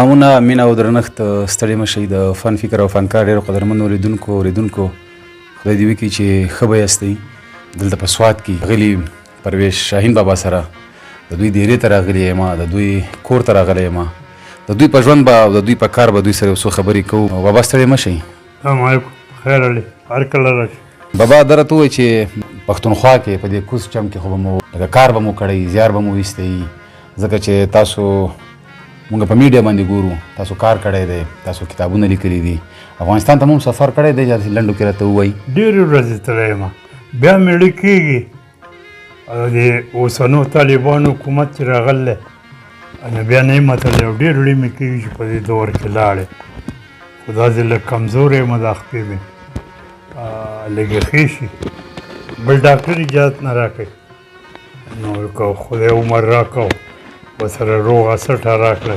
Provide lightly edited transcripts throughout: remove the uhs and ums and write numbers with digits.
امونه مینه او درنښت ستړي مه شئ د فن فکر او فنکار ډېرو قدرمنو اوریدونکو خدای دې وکړي چې ښه به یاستئ. دلته په سوات کې غلي پرویز شاهین بابا سره د دوی دیرې ته راغلی یم، د دوی کور ته راغلی یم، د دوی په ژوند به او د دوی په کار به دوی سره یو څو خبرې کوو. بابا ستړي مه شئ. السلام علیکم. خیر علي، هر کله راشي. بابا دا راته ووایي چې پښتونخوا کې په دې کوز چم کې خو به مو لکه کار به مو کړی، زیار به مو ویستی، ځکه چې تاسو مونږ په میډیا باندې ګورو، تاسو کار کړی دی، تاسو کتابونه لیکلي دي، افغانستان ته مو سفر کړی دی چې لنډو کې راته ووایي. ډېرې ورځې تللی یم، بیا مې کېږي د اوسنو طالبانو حکومت چې راغلی نو بیا نه یم تللی او ډېر وړې مې کېږي چې په دې دور کې لاړې، خو داسې لږ کمزوری یم، دا خپې مې لږې ښې شي. بل ډاکټر اجازت نه راکوي، نو که خدای عمر راکو ورسره روغه سټه راکړه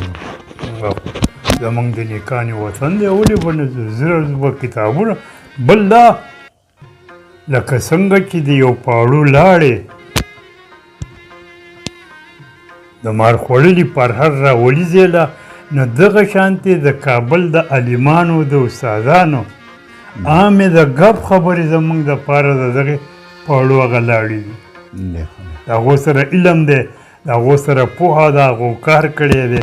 زمونږ د نیکانې وطن دی، ولې به نه زر به کتابونه. بل دا لکه څنګه چې د یو پاړو لاړې د مار خوړلي پرهر راولي ځېله، نو دغه شانتې د کابل د عالمانو د استادانو عامې د ګپ خبرې زمونږ دپاره د دغې پاړو هغه لاړې دي. د هغو سره علم دی، د هغو سره پوهه ده، هغو کار کړی دی،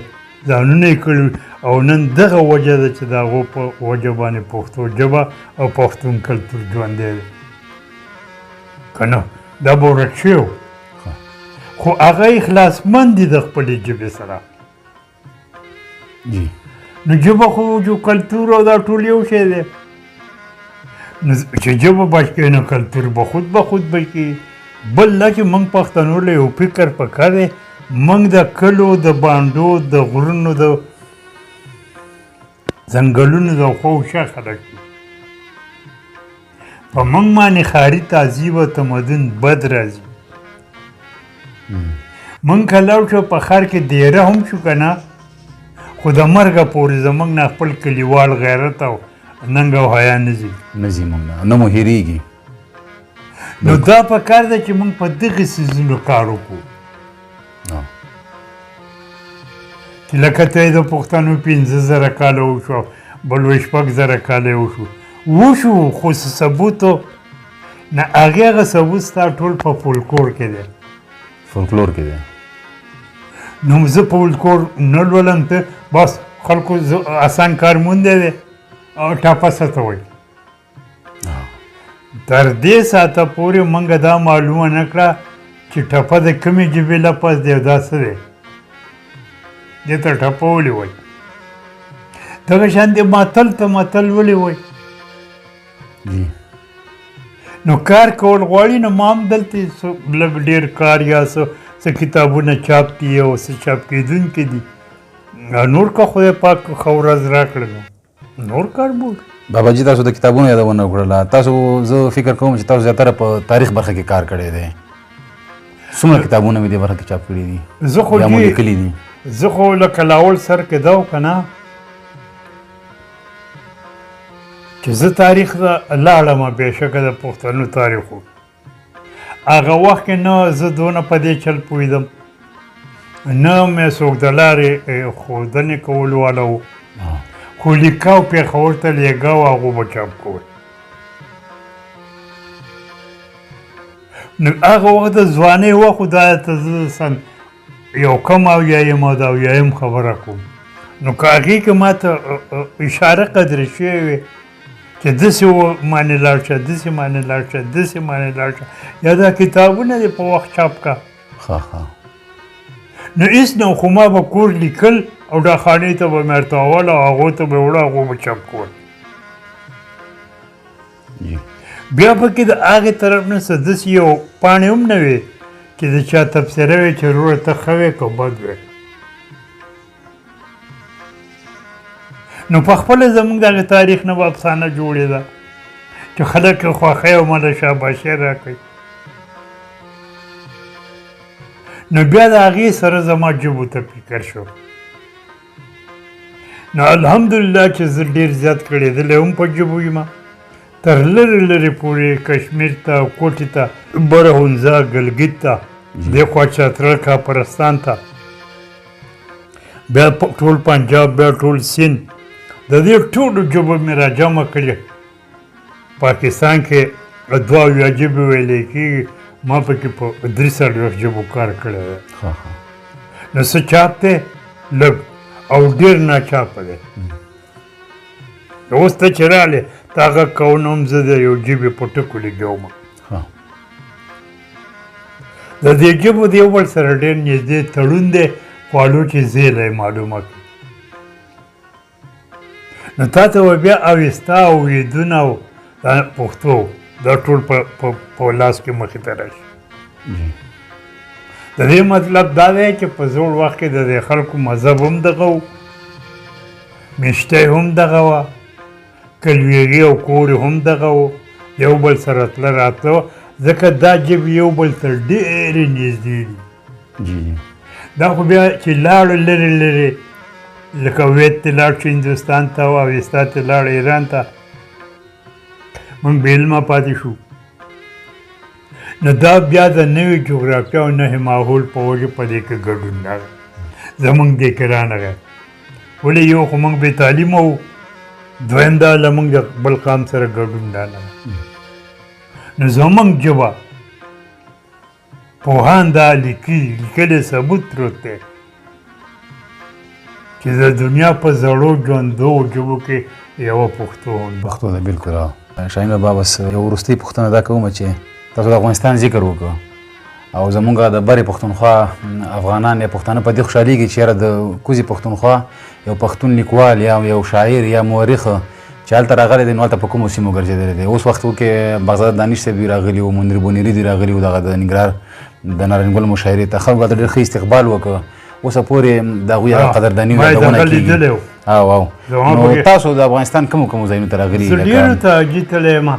ځانونه یې کړي، او نن دغه وجه ده چې د هغو په وجه باندې پښتو ژبه او پښتون کلتور ژوندی دی. که نه دا به ورک شوی و، خو هغه اخلاصمند دي د خپلې ژبې سره. نو ژبه خو جو کلتور او دا ټول یو شی دی، نو چې ژبه بچ کوي نو کلتور به خود به کېږي. بل دا چې موږ پښتنو له یو فکر پکار دی، موږ د کلو د بانډو د غرونو د ځنګلونو د خواوشا خلک دي، په موږ باندې ښاري تهذیب او تمدن بد راځي. موږ که لاړ شو په ښار کې دیره هم شو که نه، خو د مرګه پورې زموږ نه خپل کلیوال غیرت او ننګ او حیا نه ځي موږ نه مو هېرېږي. نو دا په کار ده چې موږ په دغې څیزونو کار وکړو، چې لکه ته یې د پښتنو 15,000 کاله وشو، بل وایي 6,000 کاله وشو، خو ثبوت نه هغه ثبوت ستا ټول په فولکلور کې دی. فولکلور کې دی. نو زه فولکلور نه لولم، ته بس خلکو اسان کار موندی دی او ټاپه څه ته وایي. تر دې ساعته پورې موږ دا معلومه نه کړه چې ټپه د کومې ژبې لفظ دی او دا څه دی، دې ته ټپه ولې وایي. دغه شان دې متل ته متل ولې وایي. نو کار کول غواړي، نو ما هم دلته لږ ډېر کار یا څه کتابونه چاپ دي او څه چاپ کېدونکي دي، نور که خدای پاک ښه ورځ راکړه نو نور کار به بابا جي تاسو د کتابونو یادونه وکړله. تاسو زه فکر کوم چې تاسو زیاتره په تاریخ برخه کې کار کړی دی. څومره کتابونه مې دې برخه کې چاپ کړي دي یا مو لیکلي دي؟ زه خو لکه لاول سر کې ده که نه چې زه تاریخ ته لاړم، بېشکه د پښتنو تاریخو هغه وخت کې نه زه دونه په دې چل پوهېدم، نه مې څوک د لارې ښودنې کول والا و، خو لیکه او پېښور ته لېږه او هغو به چاپ کول. نو هغه وخت د ځوانۍ وخت خو دا ته زه سن یو کم اویایم او د اویایم خبره کوم، نو که هغې کې ما ته اشاره قدرې شوې وې چې داسې معنې لاړ شه، داسې معنې لاړ شه، داسې معنې لاړ شه، یا دا کتابونه دې په وخت چاپ کا. نو هېڅ نه، خو ما به کور لیکل او دا خانې ته به مې ارتاول او هغو ته به یې وړه، هغو به چاپ کول. بیا پکې د هغې طرف نه څه داسې یو پاڼې هم نه وې چې د چا تبصره وې چې وروره ته ښه وې که بد وې. نو پخپله زموږ دغه تاریخ نه به افسانه جوړېده چې خلک یې خوښوي او ماته شاباشي راکوي. نو بیا د هغې سره زما ژبو ته فکر شو. نو الحمدلله چې زه ډېر زیات کړېدلی هم په ژبو یم، تر لرې لرې پورې کشمیر ته، کوټې ته، برهونزا، ګلګت ته، دې خوا چترال کاپرستان ته بیا ټول پنجاب، بیا ټول سیند، د دې ټولو ژبو مې را جمع کړې. پاکستان کې 2 ژبې ویلې کېږي، ما پکې په 3 ژبو کار کړی دی. نو څه چاپ دی لږ او ډېر ناچاپه دی. اوس ته چې راغلې ته هغه کوونه هم زه د یو ژبې په ټکو لګوم. د دې ژبو د یو بل سره ډېر نږدې تړون دی، خوالو چې زیله یې معلومه کړي. نو تا ته به بیا اوستا او ویدونه او پښتو دا ټول په لاس کې مخې ته راشي. د دې مطلب دا دی چې په زوړ وخت کې د دې خلکو مذهب هم دغه و، میشته هم دغه وه، کلویږي او کور هم دغه و، یو بل سره تله راتله وه. ځکه دا ژبې یو بل ته ډېرې نږدې دي. دا خو بیا چې لاړو لرې لرې، لکه وید ته لاړ شو هندوستان ته او اوستا ته لاړ ایران ته، موږ بې علمه پاتې شو. نو دا بیا د نوې جغرافیه او نوې ماحول په وجه په دې کې ګډون راغی، زموږ دې کې رانغی. ولې یو خو موږ بې تعلیمه وو، دویم دا له موږ د بل قام سره ګډون رانغی. نو زموږ ژبه پوهان دا لیکلي ثبوت پروت دی چې د دنیا په زړو ژوندو ژبو کې یوه پښتو ده. بلکل. شاهین بابا بس یو وروستۍ پوښتنه دا کومه چې تاسو د افغانستان ذکر وکړو او زمونږ د برې پښتونخوا افغانان یا پښتانه په دې خوشحالېږي چې یاره د کوزې پښتونخوا یو پښتون لیکوال یا یو شاعر یا مورخ چې هلته راغلی دی، نو هلته په کومو سیمو ګرځېدلی دی. اوس وخت کې بغداد دانش صاحب راغلي وو، منیر بونیري دي راغلي وو، دغه د ننګرهار د نارنج ګل مشاعرې ته خلکو هلته ډېر ښه استقبال وکړ. اوسه پورې د هغوی هغه قدرداني یادونه کېږي. نو تاسو د افغانستان کومو ځایونو ته راغلي؟ زه ډېرو ته حاجي تللی یم.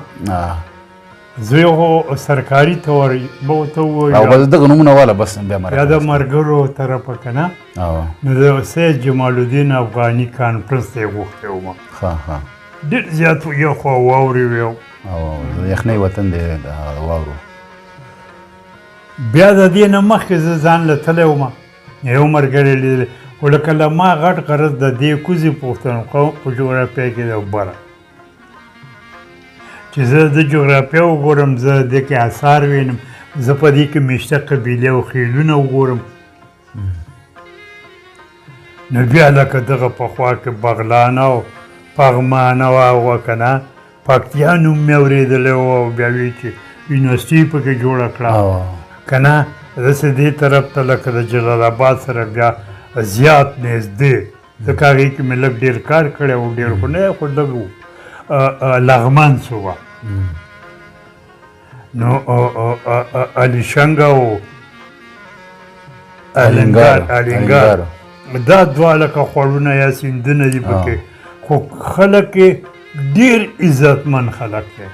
زه یو سرکاري طور به ورته ووایو او بس دغه نومونه واله بس بیا یا د ملګرو طرفه که نه، نو د سید جمال الدین افغاني کانفرنس ته یې غوښتی وم. ډېر زیات یو خو واورې وې او یخنۍ وطن دی د واورو. بیا د دې نه مخکې زه ځان له تللی وم، یو ملګری لیدلی، خو لکه له ما غټ غرض د دې کوزې پښتونخوا په جغرافیه کې د بره چې زه د جغرافیه وګورم، زه دې کې آثار وینم، زه په دې کې میشته قبیلې او خیلونه وګورم. نو بیا لکه دغه پخوا کې بغلان او پغمان او که نه پکتیا نوم مې اورېدلی و او بیا وایي چې یونیورسټي پکې جوړه کړه که نه. داسې دې طرف ته لکه د جلال آباد سره بیا زیات نږدې، ځکه هغې کې مې لږ ډېر کار کړی و، ډېر خو نه خو لږ و. لغمان سوه، نو الیشنګ او الینګار، دا دوه لکه خوړونه یا سیندونه دي پکې، خو خلک یې ډېر عزتمن خلک دی،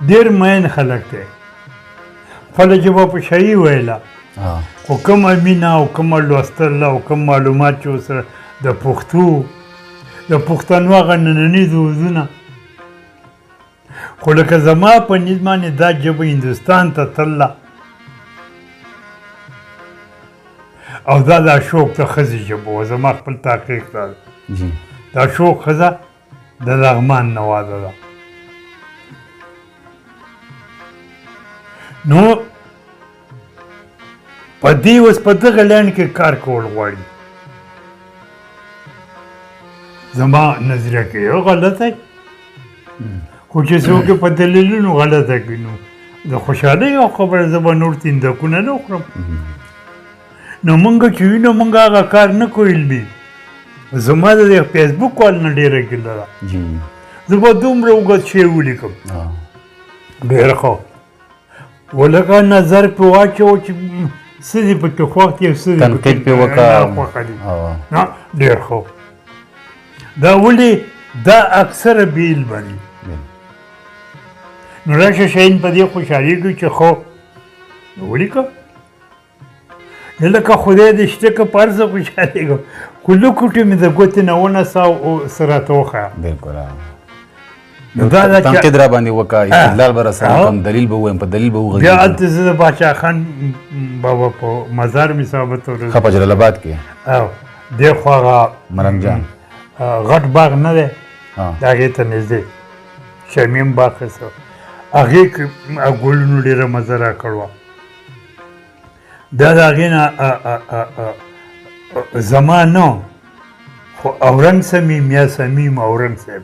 ډېر مین خلک دی. خپله ژبه په شاهي ویله، خو کومه مینه او کومه لوستل او کوم معلومات چې ورسره د پښتو د پښتنو هغه ننني دودونه، خو لکه زما په نیز باندې دا ژبه هندوستان ته تلله او دا د اشوک د ښځې ژبه وه. زما خپل تحقیق دا ده، د اشوک ښځه د لغمان نواده ده. نو په دې اوس په دغه لینډ کې کار کول غواړي. زما نظریه کې یو غلطه خو چې څوک په دلیلونو غلطه کړي، نو د خوشحالۍ یو خبره زه به نور تیندکونه نه وخورم. نو مونږ چې وینو مونږ هغه کار نه کوو علمي. زما د فیسبوک وال نه ډېره ګیله ده، زه به دومره اوږد شی ولیکم ډېر ښه، ولکه نظر پرې واچوه چې څه دې پکې خوښ دي او څه دې تنقید پرې وکړه ناخوښه دي. ډېر ښه. دا ولې دا اکثره بې علمه دي. نو راشه شاهین په دې خوشحالېږي چې خو ولیکه، لکه خدای دې شته که په هر څه خوشحالېږم، خو لوکوټې مې د ګوتې نه ونیسه او څه راته وښیه. بلکل. تنقید را باندې وکړه، استدلال به راسره وکړم، دلیل به ووایم، په دلیل به وغږېږم. بیا هلته زه د باچا خان بابا په مزار مې ثابت ورځ ښه په جلال آباد کې دې خوا هغه ملنګ جان غټ باغ نه دی ها د هغې ته نږدې شمیم باغ ښه هغې کې ګلونو ډېره مزه راکړ وه بیا د هغې نه زما نه خو اورنګ صمیم یا صمیم اورنګ صاحب